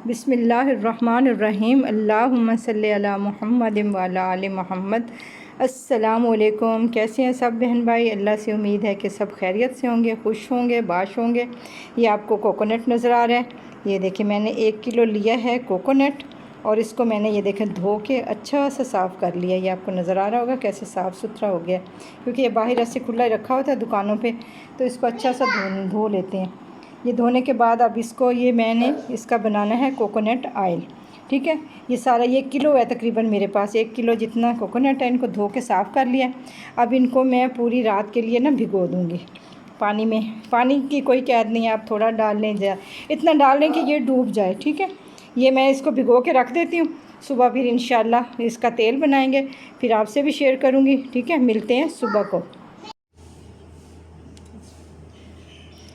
बिस्मिल्लाहिर्रहमानिर्रहीम। अल्लाहुम्मा सल्ली अला मुहम्मद व अला आलि मुहम्मद। अस्सलामुअलैकुम। कैसे हैं सब बहन भाई? अल्लाह से उम्मीद है कि सब खैरियत से होंगे, खुश होंगे, बाश होंगे। ये आपको कोकोनट नज़र आ रहा है। ये देखिए मैंने 1 किलो लिया है कोकोनट और इसको मैंने ये देखें धो के अच्छा सा साफ़ कर लिया। ये आपको नज़र आ रहा होगा कैसे साफ़ सुथरा हो गया, क्योंकि ये बाहर ऐसे खुला रखा होता है दुकानों पे, तो इसको अच्छा सा धो लेते हैं। ये धोने के बाद अब इसको मैंने इसका बनाना है कोकोनट ऑयल। ठीक है, ये सारा 1 किलो है तकरीबन मेरे पास। 1 किलो जितना कोकोनट है, इनको धो के साफ़ कर लिया। अब इनको मैं पूरी रात के लिए ना भिगो दूँगी पानी में। पानी की कोई कैद नहीं है, आप थोड़ा डाल लें, इतना डाल लें कि ये डूब जाए। ठीक है, ये मैं इसको भिगो के रख देती हूँ। सुबह फिर इंशाल्लाह इसका तेल बनाएंगे, फिर आपसे भी शेयर करूँगी। ठीक है, मिलते हैं सुबह को।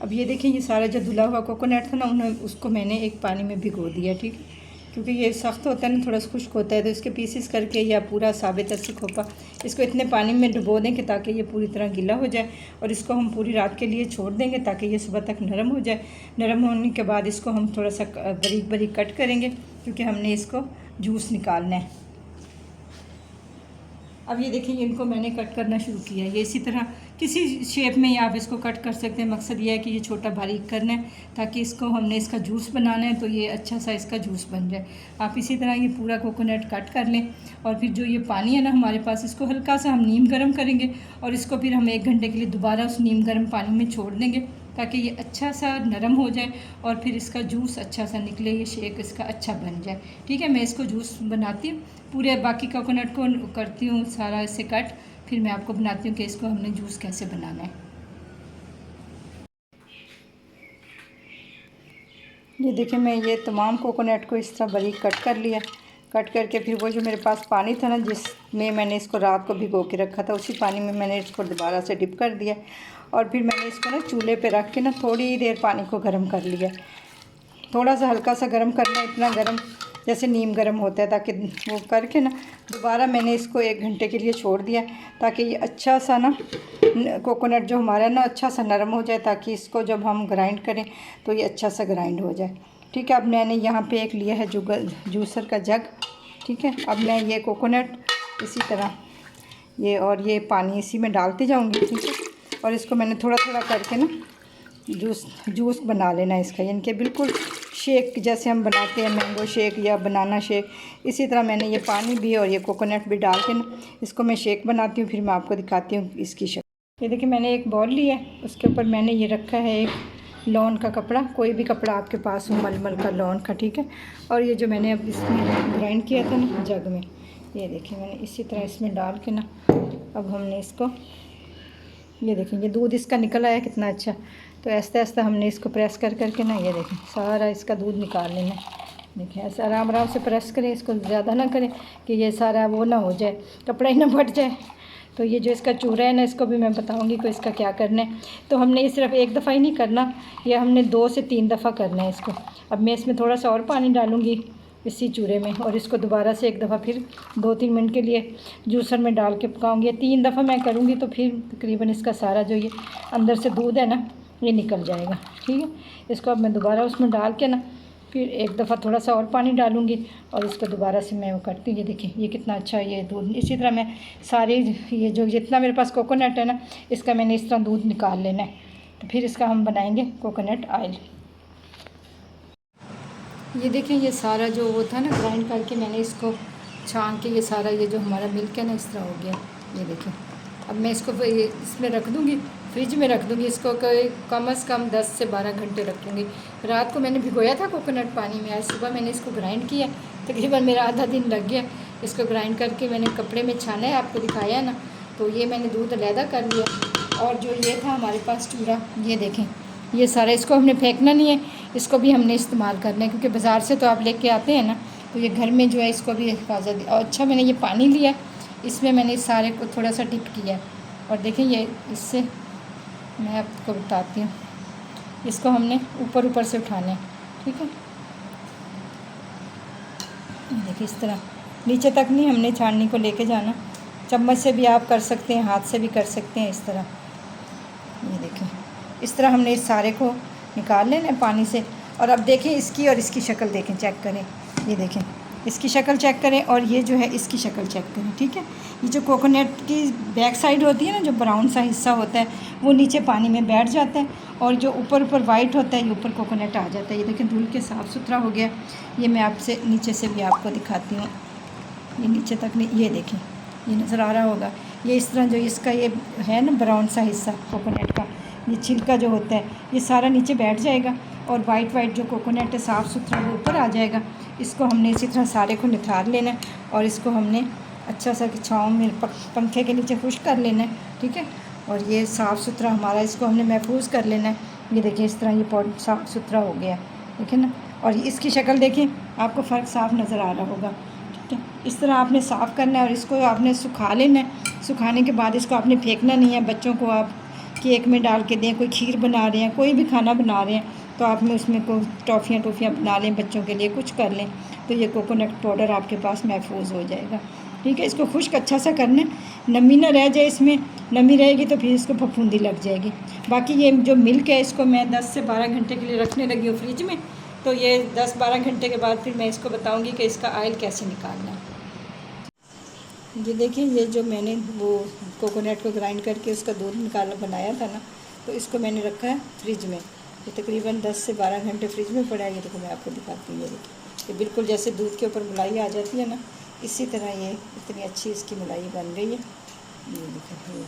अब ये देखिए ये सारा जो धुला हुआ कोकोनट था ना, उसको मैंने एक पानी में भिगो दिया। ठीक है, क्योंकि ये सख्त होता है ना, थोड़ा सा खुश्क होता है, तो इसके पीसेस करके या पूरा साबित अस्सी खोपा इसको इतने पानी में डुबो दें कि ताकि ये पूरी तरह गीला हो जाए। और इसको हम पूरी रात के लिए छोड़ देंगे ताकि ये सुबह तक नरम हो जाए। नरम होने के बाद इसको हम थोड़ा सा बारीक बारीक कट करेंगे, क्योंकि हमने इसको जूस निकालना है। अब ये देखिए इनको मैंने कट करना शुरू किया है। ये इसी तरह किसी शेप में आप इसको कट कर सकते हैं। मकसद ये है कि ये छोटा बारीक करना है, ताकि इसको हमने इसका जूस बनाना है, तो ये अच्छा सा इसका जूस बन जाए। आप इसी तरह ये पूरा कोकोनट कट कर लें। और फिर जो ये पानी है ना हमारे पास, इसको हल्का सा हम नीम गर्म करेंगे और इसको फिर हम 1 घंटे के लिए दोबारा उस नीम गर्म पानी में छोड़ देंगे, ताकि ये अच्छा सा नरम हो जाए और फिर इसका जूस अच्छा सा निकले, ये शेक इसका अच्छा बन जाए। ठीक है, मैं इसको जूस बनाती हूँ, पूरे बाकी कोकोनट को करती हूँ सारा इससे कट, फिर मैं आपको बनाती हूँ कि इसको हमने जूस कैसे बनाना है। ये देखिए मैं ये तमाम कोकोनट को इस तरह बारीक कट कर लिया। कट करके फिर वो जो मेरे पास पानी था ना, जिसमें मैंने इसको रात को भिगो के रखा था, उसी पानी में मैंने इसको दोबारा से डिप कर दिया। और फिर मैंने इसको ना चूल्हे पे रख के ना थोड़ी देर पानी को गर्म कर लिया। थोड़ा सा हल्का सा गर्म करना, इतना गर्म जैसे नीम गर्म होता है, ताकि वो करके ना दोबारा मैंने इसको 1 घंटे के लिए छोड़ दिया, ताकि ये अच्छा सा ना कोकोनट जो हमारा ना अच्छा सा नरम हो जाए, ताकि इसको जब हम ग्राइंड करें तो ये अच्छा सा ग्राइंड हो जाए। ठीक है, अब मैंने यहाँ पे एक लिया है जूसर का जग। ठीक है, अब मैं ये कोकोनट इसी तरह ये पानी इसी में डालती जाऊँगी। ठीक है, और इसको मैंने थोड़ा थोड़ा करके ना जूस बना लेना इसका, यानी कि बिल्कुल शेक जैसे हम बनाते हैं मैंगो शेक या बनाना शेक, इसी तरह मैंने ये पानी भी और ये कोकोनट भी डाल के ना इसको मैं शेक बनाती हूँ। फिर मैं आपको दिखाती हूँ इसकी शक्ल। ये देखिए मैंने एक बॉल लिया है, उसके ऊपर मैंने ये रखा है एक लॉन का कपड़ा, कोई भी कपड़ा आपके पास हो, मलमल का, लॉन का। ठीक है, और ये जो मैंने अब इसमें ग्राइंड किया था ना जग में, ये देखिए मैंने इसी तरह इसमें डाल के ना, अब हमने इसको, ये देखें ये दूध इसका निकल आया कितना अच्छा। तो आहिस्ता आहिस्ता हमने इसको प्रेस कर करके ना, ये देखें सारा इसका दूध निकाल लेना। देखिए ऐसे आराम आराम से प्रेस करें, इसको ज़्यादा ना करें कि ये सारा वो ना हो जाए, कपड़ा ही ना फट जाए। तो ये जो इसका चूरा है ना, इसको भी मैं बताऊंगी कि इसका क्या करना है। तो हमने ये सिर्फ 1 दफ़ा ही नहीं करना, ये हमने 2 से 3 दफ़ा करना है इसको। अब मैं इसमें थोड़ा सा और पानी डालूँगी इसी चूरे में, और इसको दोबारा से 1 दफ़ा फिर 2-3 मिनट के लिए जूसर में डाल के पकाऊंगी। 3 दफ़ा मैं करूँगी तो फिर तकरीबन इसका सारा जो ये अंदर से दूध है ना, ये निकल जाएगा। ठीक है, इसको अब मैं दोबारा उसमें डाल के ना फिर 1 दफ़ा थोड़ा सा और पानी डालूँगी और इसको दोबारा से मैं वो करती हूँ। ये देखिए ये कितना अच्छा ये दूध। इसी तरह मैं सारे ये जो जितना मेरे पास कोकोनट है ना, इसका मैंने इस तरह दूध निकाल लेना है। तो फिर इसका हम बनाएंगे कोकोनट ऑयल। ये देखें ये सारा जो वो था ना ग्राइंड करके मैंने इसको छान के, ये सारा ये जो हमारा मिल्क है ना इस तरह हो गया। ये देखें अब मैं इसको इसमें रख दूँगी, फ्रिज में रख दूँगी इसको, कम से कम 10 से 12 घंटे रखूँगी। रात को मैंने भिगोया था कोकोनट पानी में, आज सुबह मैंने इसको ग्राइंड किया। तकरीबन मेरा आधा दिन लग गया इसको ग्राइंड करके। मैंने कपड़े में छाना है, आपको दिखाया है ना। तो ये मैंने दूध अलहदा कर लिया। और जो ये था हमारे पास चूरा, ये देखें ये सारा, इसको हमने फेंकना नहीं है, इसको भी हमने इस्तेमाल करना है, क्योंकि बाज़ार से तो आप लेके आते हैं ना, तो ये घर में जो है इसको भी हिफाजत दी। और अच्छा मैंने ये पानी लिया, इसमें मैंने इस सारे को थोड़ा सा डिप किया। और देखें ये इससे मैं आपको बताती हूँ, इसको हमने ऊपर ऊपर से उठाना है। ठीक है, देखिए इस तरह नीचे तक नहीं हमने छाननी को लेके जाना। चम्मच से भी आप कर सकते हैं, हाथ से भी कर सकते हैं इस तरह। ये देखें इस तरह हमने इस सारे को निकाल लेना है पानी से। और अब देखें इसकी और इसकी शक्ल देखें, चेक करें, ये देखें इसकी शक्ल चेक करें और ये जो है इसकी शक्ल चेक करें। ठीक है, ये जो कोकोनट की बैक साइड होती है ना, जो ब्राउन सा हिस्सा होता है वो नीचे पानी में बैठ जाता है और जो ऊपर ऊपर वाइट होता है ये ऊपर कोकोनट आ जाता है। ये देखें धुल के साफ़ सुथरा हो गया। ये मैं आपसे नीचे से भी आपको दिखाती हूँ, ये नीचे तक नहीं, ये देखें ये नज़र आ रहा होगा। ये इस तरह जो इसका ये है ना ब्राउन सा हिस्सा कोकोनट का, ये छिलका जो होता है ये सारा नीचे बैठ जाएगा और वाइट जो कोकोनट है साफ़ सुथरा वो ऊपर आ जाएगा। इसको हमने इसी तरह सारे को निथार लेना है और इसको हमने अच्छा सा छाँव में पंखे के नीचे खुश्क कर लेना है। ठीक है, और ये साफ़ सुथरा हमारा इसको हमने महफूज कर लेना है। ये देखिए इस तरह ये पॉट साफ़ सुथरा हो गया, ठीक है ना। और इसकी शक्ल देखें, आपको फ़र्क साफ़ नज़र आ रहा होगा। ठीक है, इस तरह आपने साफ़ करना है और इसको आपने सुखा लेना है। सुखाने के बाद इसको आपने फेंकना नहीं है। बच्चों को आप केक में डाल के दें, कोई खीर बना रहे हैं, कोई भी खाना बना रहे हैं तो आप में उसमें कोई टॉफ़ियाँ बना लें, बच्चों के लिए कुछ कर लें तो ये कोकोनट पाउडर आपके पास महफूज हो जाएगा। ठीक है, इसको खुश्क अच्छा सा करना है, नमी ना रह जाए। इसमें नमी रहेगी तो फिर इसको फफूंदी लग जाएगी। बाकी ये जो मिल्क है इसको मैं 10 से 12 घंटे के लिए रखने लगी हूँ फ्रिज में। तो ये 10-12 घंटे के बाद फिर मैं इसको बताऊँगी कि इसका ऑयल कैसे निकालना है। ये देखिए, ये जो मैंने वो कोकोनट को ग्राइंड करके उसका दूध निकाला बनाया था ना, तो इसको मैंने रखा है फ्रिज में। ये तकरीबन 10 से 12 घंटे फ्रिज में पड़ा है। ये देखो मैं आपको दिखाती हूँ, ये देखिए ये बिल्कुल जैसे दूध के ऊपर मलाई आ जाती है ना, इसी तरह ये इतनी अच्छी इसकी मलाई बन गई है। ये देखो, ये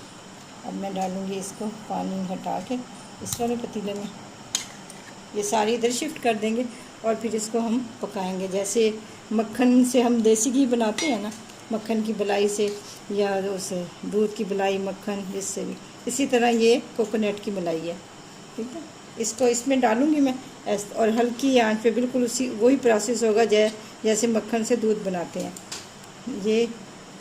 अब मैं डालूँगी इसको पानी हटा के इस वाले पतीले में, ये सारी इधर शिफ्ट कर देंगे और फिर इसको हम पकाएंगे। जैसे मक्खन से हम देसी घी बनाते हैं ना, मक्खन की बलाई से या उसे दूध की बलाई मक्खन जिससे भी, इसी तरह ये कोकोनट की मलाई है। ठीक है, इसको इसमें डालूँगी मैं और हल्की आंच पे, बिल्कुल उसी वही प्रोसेस होगा जैसे मक्खन से दूध बनाते हैं। ये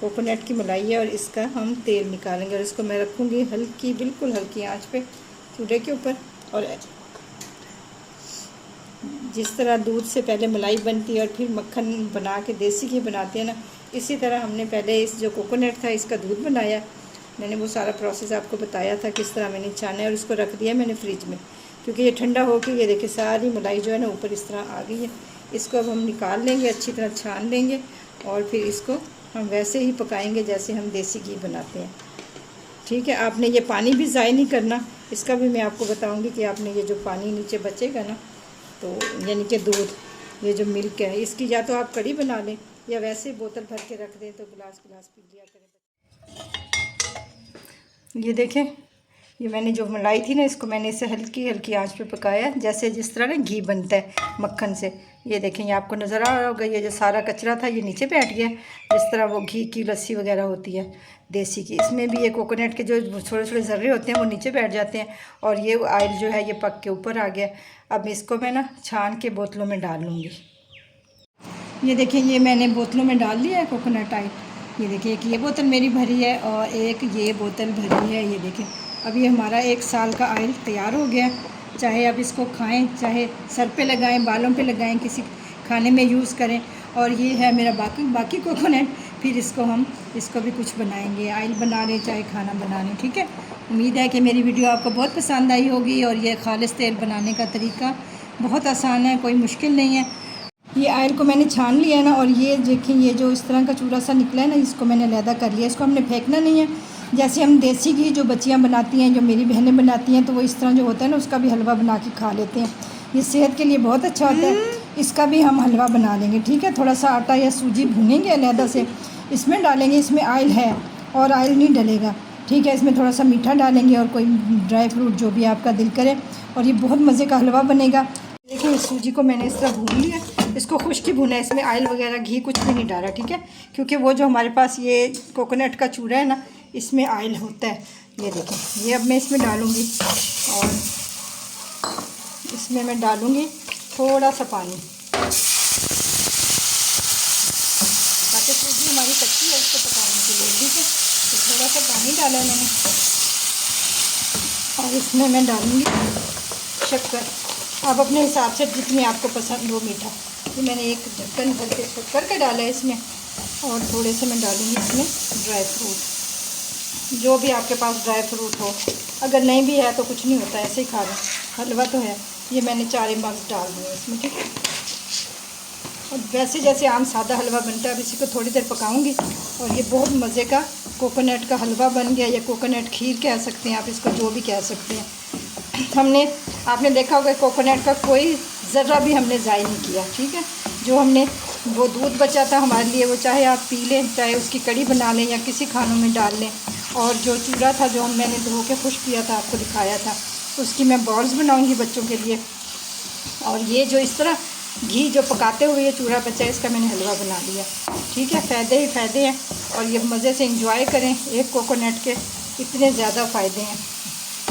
कोकोनट की मलाई है और इसका हम तेल निकालेंगे और इसको मैं रखूँगी हल्की, बिल्कुल हल्की आंच पे चूल्हे के ऊपर। और जिस तरह दूध से पहले मलाई बनती है और फिर मक्खन बना के देसी घी बनाते हैं ना, इसी तरह हमने पहले इस जो कोकोनट था इसका दूध बनाया। मैंने वो सारा प्रोसेस आपको बताया था किस तरह मैंने छाना है और इसको रख दिया मैंने फ्रिज में, क्योंकि ये ठंडा हो के ये देखिए सारी मलाई जो है ना ऊपर इस तरह आ गई है। इसको अब हम निकाल लेंगे, अच्छी तरह छान लेंगे और फिर इसको हम वैसे ही पकाएंगे जैसे हम देसी घी बनाते हैं। ठीक है, आपने ये पानी भी ज़ाय नहीं करना, इसका भी मैं आपको बताऊँगी कि आपने ये जो पानी नीचे बचेगा ना, तो यानी कि दूध, ये जो मिल्क है इसकी या तो आप कड़ी बना लें या वैसे बोतल भर के रख दें तो गिलास पी लिया करें। ये देखें, ये मैंने जो मलाई थी ना इसको मैंने इसे हल्की हल्की आंच पे पकाया, जैसे जिस तरह ना घी बनता है मक्खन से। ये देखें, ये आपको नज़र आ रहा होगा, ये जो सारा कचरा था ये नीचे बैठ गया, जिस तरह वो घी की लस्सी वगैरह होती है देसी की, इसमें भी ये कोकोनट के जो छोटे छोटे ज़र्रे होते हैं वो नीचे बैठ जाते हैं और ये ऑयल जो है ये पक के ऊपर आ गया। अब इसको मैं ना छान के बोतलों में डाल लूँगी। ये देखिए, ये मैंने बोतलों में डाल लिया है कोकोनट ऑयल। ये देखिए, एक ये बोतल मेरी भरी है और एक ये बोतल भरी है। ये देखिए, अब ये हमारा 1 साल का ऑयल तैयार हो गया। चाहे आप इसको खाएं, चाहे सर पे लगाएं, बालों पे लगाएं, किसी खाने में यूज़ करें। और ये है मेरा बाकी कोकोनट, फिर इसको भी कुछ बनाएंगे, ऑयल बना लें चाहे खाना बना लें। ठीक है, उम्मीद है कि मेरी वीडियो आपको बहुत पसंद आई होगी और ये खालिस तेल बनाने का तरीका बहुत आसान है, कोई मुश्किल नहीं है। ये ऑयल को मैंने छान लिया है ना, और ये देखिए ये जो इस तरह का चूरा सा निकला है ना, इसको मैंने अलहदा कर लिया। इसको हमने फेंकना नहीं है। जैसे हम देसी घी जो बच्चियाँ बनाती हैं, जो मेरी बहनें बनाती हैं, तो वो इस तरह जो होता है ना उसका भी हलवा बना के खा लेते हैं। ये सेहत के लिए बहुत अच्छा होता है, इसका भी हम हलवा बना लेंगे। ठीक है, थोड़ा सा आटा या सूजी भूनेंगे अलहदा से, इसमें डालेंगे। इसमें ऑयल है और ऑयल नहीं डलेगा। ठीक है, इसमें थोड़ा सा मीठा डालेंगे और कोई ड्राई फ्रूट जो भी आपका दिल करे, और ये बहुत मज़े का हलवा बनेगा। देखिए, इस सूजी को मैंने इस तरह भून लिया, इसको खुश्क ही भुना है, इसमें ऑयल वगैरह घी कुछ भी नहीं डाला। ठीक है, क्योंकि वो जो हमारे पास ये कोकोनट का चूरा है ना, इसमें ऑयल होता है। ये देखें, ये अब मैं इसमें डालूँगी और इसमें मैं डालूँगी थोड़ा सा पानी, ताकि सूजी हमारी कच्ची है उसको पकाने के लिए। ठीक है, तो थोड़ा सा पानी डाला है मैंने और इसमें मैं डालूँगी शक्कर। आप अपने हिसाब से जितनी आपको पसंद हो मीठा। ये मैंने एक ढक्कन भर के शक्कर का डाला है इसमें, और थोड़े से मैं डालूँगी इसमें ड्राई फ्रूट, जो भी आपके पास ड्राई फ्रूट हो। अगर नहीं भी है तो कुछ नहीं होता, ऐसे ही खा लें, हलवा तो है। ये मैंने 4 मग्स डाल दिए इसमें, ठीक है। और वैसे जैसे आम सादा हलवा बनता है, अब इसी को थोड़ी देर पकाऊंगी और ये बहुत मज़े का कोकोनट का हलवा बन गया, या कोकोनट खीर कह सकते हैं आप इसको, जो भी कह सकते हैं। आपने देखा होगा कोकोनट का कोई ज़र्रा भी हमने ज़ाय नहीं किया, ठीक है। जो हमने वो दूध बचा था हमारे लिए, वो चाहे आप पी लें, चाहे उसकी कड़ी बना लें या किसी खानों में डाल लें। और जो चूड़ा था जो मैंने धो के खुश किया था, आपको दिखाया था, उसकी मैं बॉल्स बनाऊंगी बच्चों के लिए। और ये जो इस तरह घी जो पकाते हुए ये चूड़ा बचा है, इसका मैंने हलवा बना लिया, ठीक है। फ़ायदे ही फ़ायदे हैं और ये मज़े से इंजॉय करें। एक कोकोनट के इतने ज़्यादा फ़ायदे हैं।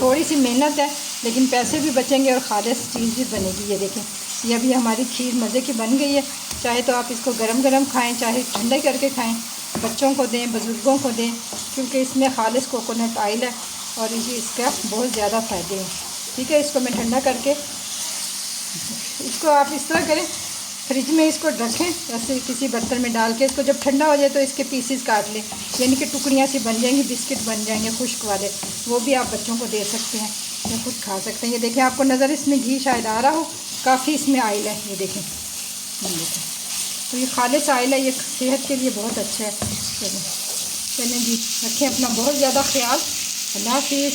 थोड़ी सी मेहनत है लेकिन पैसे भी बचेंगे और खालिस चीज़ भी बनेगी। ये देखें, ये अभी हमारी खीर मज़े की बन गई है। चाहे तो आप इसको गरम गरम खाएं, चाहे ठंडे करके खाएं, बच्चों को दें, बुज़ुर्गों को दें, क्योंकि इसमें खालिस कोकोनट ऑयल है और इसका बहुत ज़्यादा फ़ायदे हैं, ठीक है। इसको मैं ठंडा करके, इसको आप इस तरह करें, फ्रिज में इसको रखें ऐसे किसी बर्तन में डाल के। इसको जब ठंडा हो जाए तो इसके पीसेस काट लें, यानी कि टुकड़ियाँ सी बन जाएंगी, बिस्किट बन जाएंगे खुश्क वाले। वो भी आप बच्चों को दे सकते हैं या खुद खा सकते हैं। ये देखें, आपको नज़र इसमें घी शायद आ रहा हो, काफ़ी इसमें ऑयल है, ये देखें। तो ये खालिस ऑयल है, ये सेहत के लिए बहुत अच्छा है। चलें जी, रखें अपना बहुत ज़्यादा ख्याल। अल्लाह हाफिज़।